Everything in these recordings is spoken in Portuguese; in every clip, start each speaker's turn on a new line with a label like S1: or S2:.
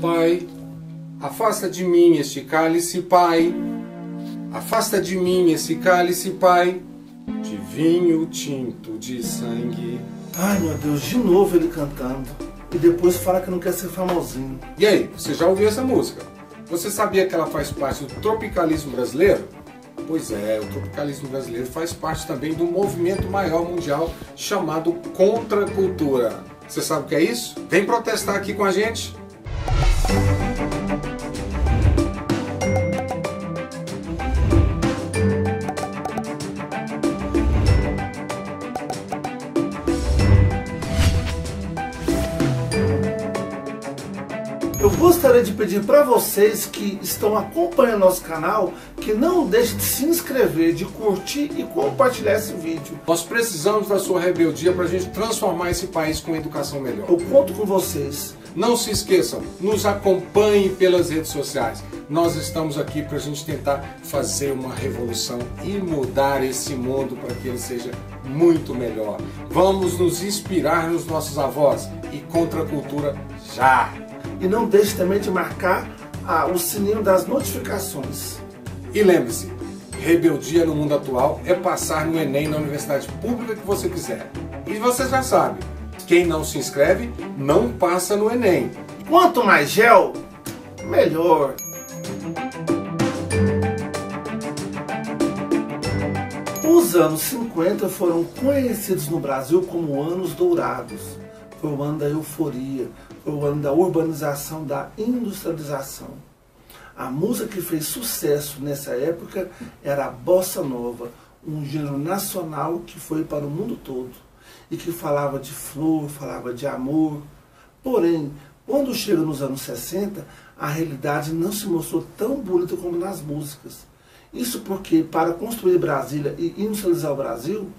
S1: Pai, afasta de mim este cálice, Pai. Afasta de mim esse cálice, Pai, de vinho tinto de sangue.
S2: Ai, meu Deus, de novo ele cantando. E depois fala que não quer ser famosinho.
S1: E aí, você já ouviu essa música? Você sabia que ela faz parte do tropicalismo brasileiro? Pois é, o tropicalismo brasileiro faz parte também do movimento maior mundial chamado contracultura. Você sabe o que é isso? Vem protestar aqui com a gente.
S2: Eu gostaria de pedir para vocês que estão acompanhando nosso canal que não deixem de se inscrever, de curtir e compartilhar esse vídeo.
S1: Nós precisamos da sua rebeldia para a gente transformar esse país com educação melhor.
S2: Eu conto com vocês.
S1: Não se esqueçam, nos acompanhem pelas redes sociais. Nós estamos aqui para a gente tentar fazer uma revolução e mudar esse mundo para que ele seja muito melhor. Vamos nos inspirar nos nossos avós e contra a cultura já!
S2: E não deixe também de marcar o sininho das notificações.
S1: E lembre-se, rebeldia no mundo atual é passar no Enem na universidade pública que você quiser. E você já sabe, quem não se inscreve não passa no Enem.
S2: Quanto mais gel, melhor. Os anos 50 foram conhecidos no Brasil como anos dourados. Foi o ano da euforia, foi o ano da urbanização, da industrialização. A música que fez sucesso nessa época era a Bossa Nova, um gênero nacional que foi para o mundo todo e que falava de flor, falava de amor. Porém, quando chega nos anos 60, a realidade não se mostrou tão bonita como nas músicas. Isso porque, para construir Brasília e industrializar o Brasil,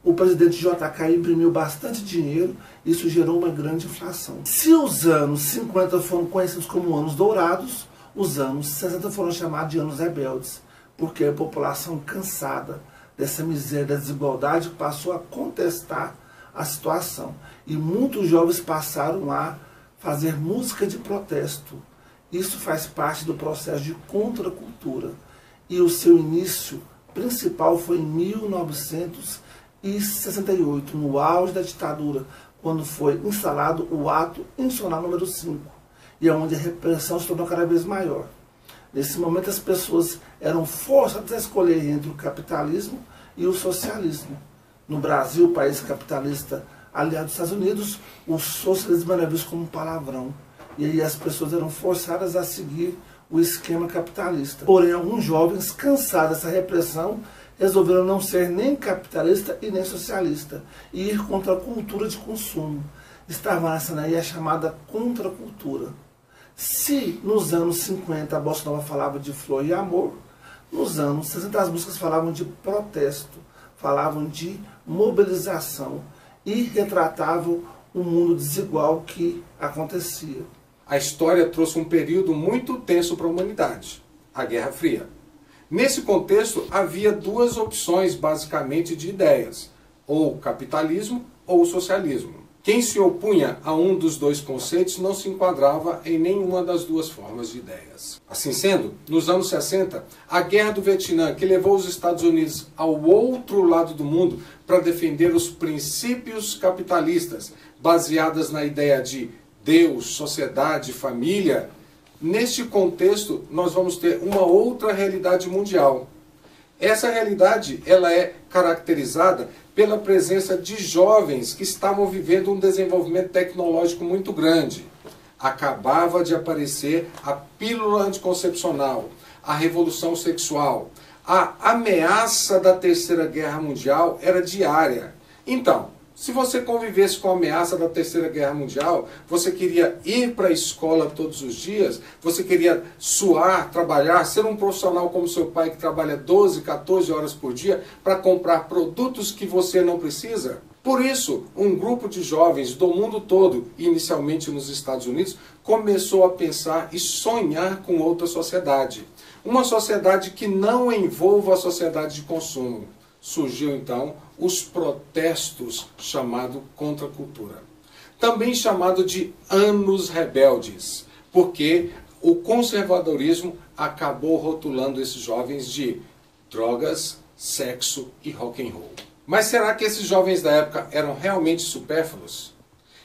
S2: o presidente JK imprimiu bastante dinheiro e isso gerou uma grande inflação. Se os anos 50 foram conhecidos como anos dourados, os anos 60 foram chamados de anos rebeldes, porque a população cansada dessa miséria, da desigualdade, passou a contestar a situação. E muitos jovens passaram a fazer música de protesto. Isso faz parte do processo de contracultura. E o seu início principal foi em 1968, no auge da ditadura, quando foi instalado o Ato Institucional número 5, e é onde a repressão se tornou cada vez maior. Nesse momento as pessoas eram forçadas a escolher entre o capitalismo e o socialismo. No Brasil, país capitalista aliado aos Estados Unidos, o socialismo era visto como um palavrão. E aí as pessoas eram forçadas a seguir o esquema capitalista. Porém, alguns jovens, cansados dessa repressão, resolveram não ser nem capitalista e nem socialista e ir contra a cultura de consumo. Estava nascendo aí a chamada contracultura. Se nos anos 50 a Bossa Nova falava de flor e amor, nos anos 60 as músicas falavam de protesto, falavam de mobilização e retratavam o mundo desigual que acontecia.
S1: A história trouxe um período muito tenso para a humanidade, a Guerra Fria. Nesse contexto, havia duas opções basicamente de ideias, ou capitalismo ou socialismo. Quem se opunha a um dos dois conceitos não se enquadrava em nenhuma das duas formas de ideias. Assim sendo, nos anos 60, a Guerra do Vietnã, que levou os Estados Unidos ao outro lado do mundo para defender os princípios capitalistas, baseadas na ideia de Deus, sociedade, família, neste contexto nós vamos ter uma outra realidade mundial. Essa realidade ela é caracterizada pela presença de jovens que estavam vivendo um desenvolvimento tecnológico muito grande. Acabava de aparecer a pílula anticoncepcional, a revolução sexual. A ameaça da Terceira Guerra Mundial era diária. Então, se você convivesse com a ameaça da Terceira Guerra Mundial, você queria ir para a escola todos os dias, você queria suar, trabalhar, ser um profissional como seu pai que trabalha 12, 14 horas por dia para comprar produtos que você não precisa? Por isso, um grupo de jovens do mundo todo, inicialmente nos Estados Unidos, começou a pensar e sonhar com outra sociedade. Uma sociedade que não envolva a sociedade de consumo. Surgiu então os protestos chamado contracultura, também chamado de anos rebeldes, porque o conservadorismo acabou rotulando esses jovens de drogas, sexo e rock and roll. Mas será que esses jovens da época eram realmente supérfluos?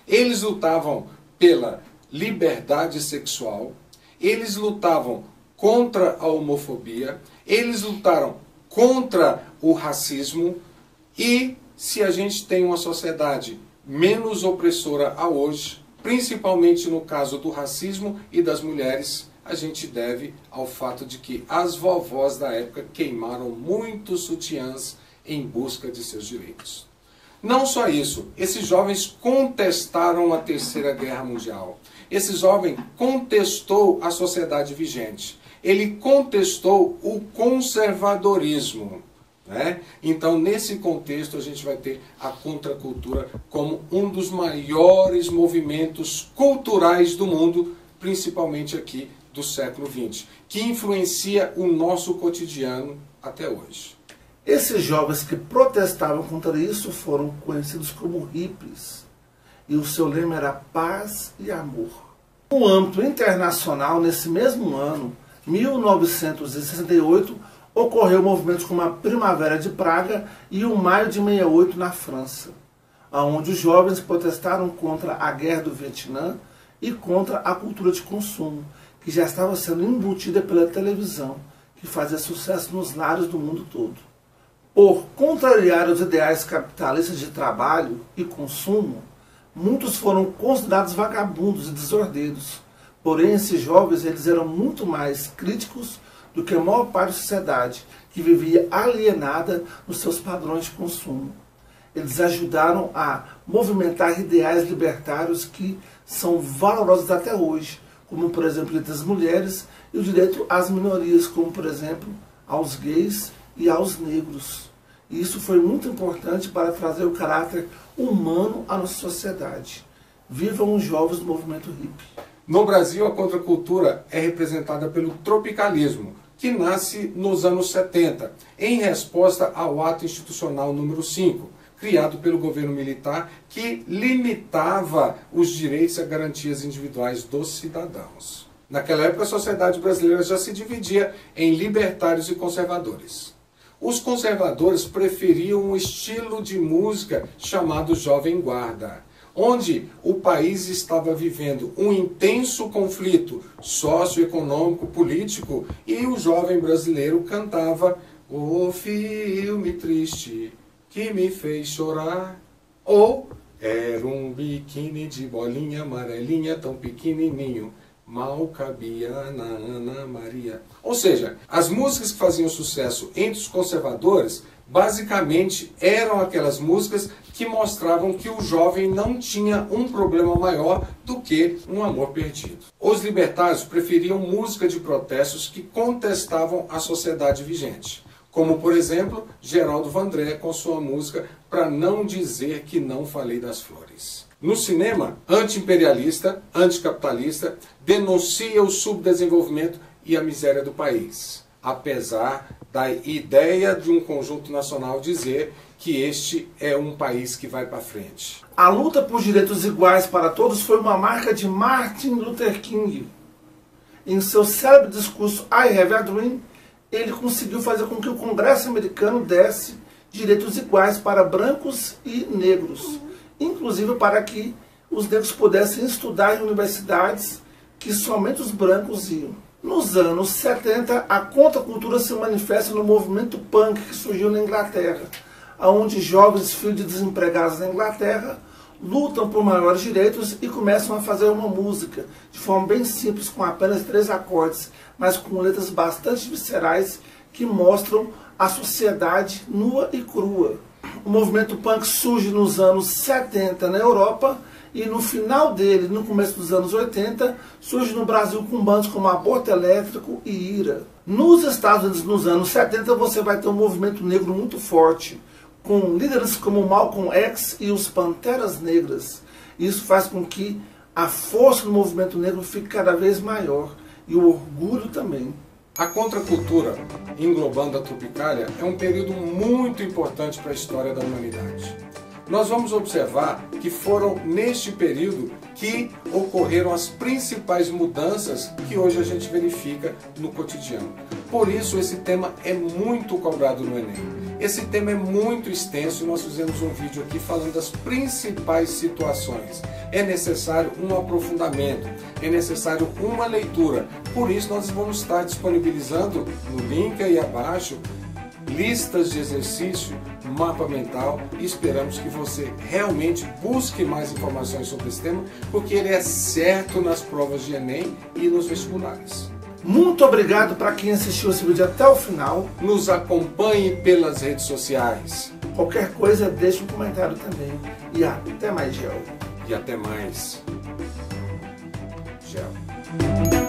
S1: Eles lutavam pela liberdade sexual, eles lutavam contra a homofobia, eles lutaram contra o racismo, e se a gente tem uma sociedade menos opressora a hoje, principalmente no caso do racismo e das mulheres, a gente deve ao fato de que as vovós da época queimaram muitos sutiãs em busca de seus direitos. Não só isso, esses jovens contestaram a Terceira Guerra Mundial. Esse jovem contestou a sociedade vigente. Ele contestou o conservadorismo. Né? Então, nesse contexto, a gente vai ter a contracultura como um dos maiores movimentos culturais do mundo, principalmente aqui do século XX, que influencia o nosso cotidiano até hoje.
S2: Esses jovens que protestavam contra isso foram conhecidos como hippies, e o seu lema era paz e amor. No âmbito internacional, nesse mesmo ano, 1968, ocorreu movimentos como a Primavera de Praga e o Maio de 68 na França, onde os jovens protestaram contra a guerra do Vietnã e contra a cultura de consumo, que já estava sendo embutida pela televisão, que fazia sucesso nos lares do mundo todo. Por contrariar os ideais capitalistas de trabalho e consumo, muitos foram considerados vagabundos e desordeiros. Porém, esses jovens eles eram muito mais críticos do que a maior parte da sociedade, que vivia alienada nos seus padrões de consumo. Eles ajudaram a movimentar ideais libertários que são valorosos até hoje, como, por exemplo, o direito das mulheres e o direito às minorias, como, por exemplo, aos gays e aos negros. E isso foi muito importante para trazer o caráter humano à nossa sociedade. Vivam os jovens do movimento hippie.
S1: No Brasil, a contracultura é representada pelo tropicalismo, que nasce nos anos 70, em resposta ao Ato Institucional número 5, criado pelo governo militar, que limitava os direitos e garantias individuais dos cidadãos. Naquela época, a sociedade brasileira já se dividia em libertários e conservadores. Os conservadores preferiam um estilo de música chamado Jovem Guarda, onde o país estava vivendo um intenso conflito socioeconômico, político, e o jovem brasileiro cantava "O filme triste que me fez chorar", ou "Era um biquíni de bolinha amarelinha tão pequenininho, mal cabia na Ana Maria". Ou seja, as músicas que faziam sucesso entre os conservadores basicamente eram aquelas músicas que mostravam que o jovem não tinha um problema maior do que um amor perdido. Os libertários preferiam música de protestos que contestavam a sociedade vigente, como, por exemplo, Geraldo Vandré com sua música "Pra Não Dizer Que Não Falei das Flores". No cinema, anti-imperialista, anticapitalista, denuncia o subdesenvolvimento e a miséria do país, apesar da ideia de um conjunto nacional dizer que este é um país que vai para frente.
S2: A luta por direitos iguais para todos foi uma marca de Martin Luther King. Em seu célebre discurso I Have a Dream, ele conseguiu fazer com que o Congresso americano desse direitos iguais para brancos e negros, inclusive para que os negros pudessem estudar em universidades que somente os brancos iam. Nos anos 70, a contracultura se manifesta no movimento punk que surgiu na Inglaterra, onde jovens filhos de desempregados na Inglaterra lutam por maiores direitos e começam a fazer uma música de forma bem simples, com apenas 3 acordes, mas com letras bastante viscerais que mostram a sociedade nua e crua. O movimento punk surge nos anos 70 na Europa e no final dele, no começo dos anos 80, surge no Brasil com bandas como Aborto Elétrico e Ira. Nos Estados Unidos, nos anos 70, você vai ter um movimento negro muito forte, com líderes como Malcolm X e os Panteras Negras. Isso faz com que a força do movimento negro fique cada vez maior, e o orgulho também.
S1: A contracultura, englobando a Tropicália, é um período muito importante para a história da humanidade. nós vamos observar que foram neste período que ocorreram as principais mudanças que hoje a gente verifica no cotidiano. Por isso esse tema é muito cobrado no Enem. Esse tema é muito extenso e nós fizemos um vídeo aqui falando das principais situações. É necessário um aprofundamento, é necessário uma leitura. Por isso nós vamos estar disponibilizando no link aí abaixo listas de exercício, mapa mental, e esperamos que você realmente busque mais informações sobre esse tema, porque ele é certo nas provas de Enem e nos vestibulares.
S2: Muito obrigado para quem assistiu esse vídeo até o final.
S1: Nos acompanhe pelas redes sociais.
S2: Qualquer coisa, deixe um comentário também. E até mais, Gel.
S1: E até mais, Gel.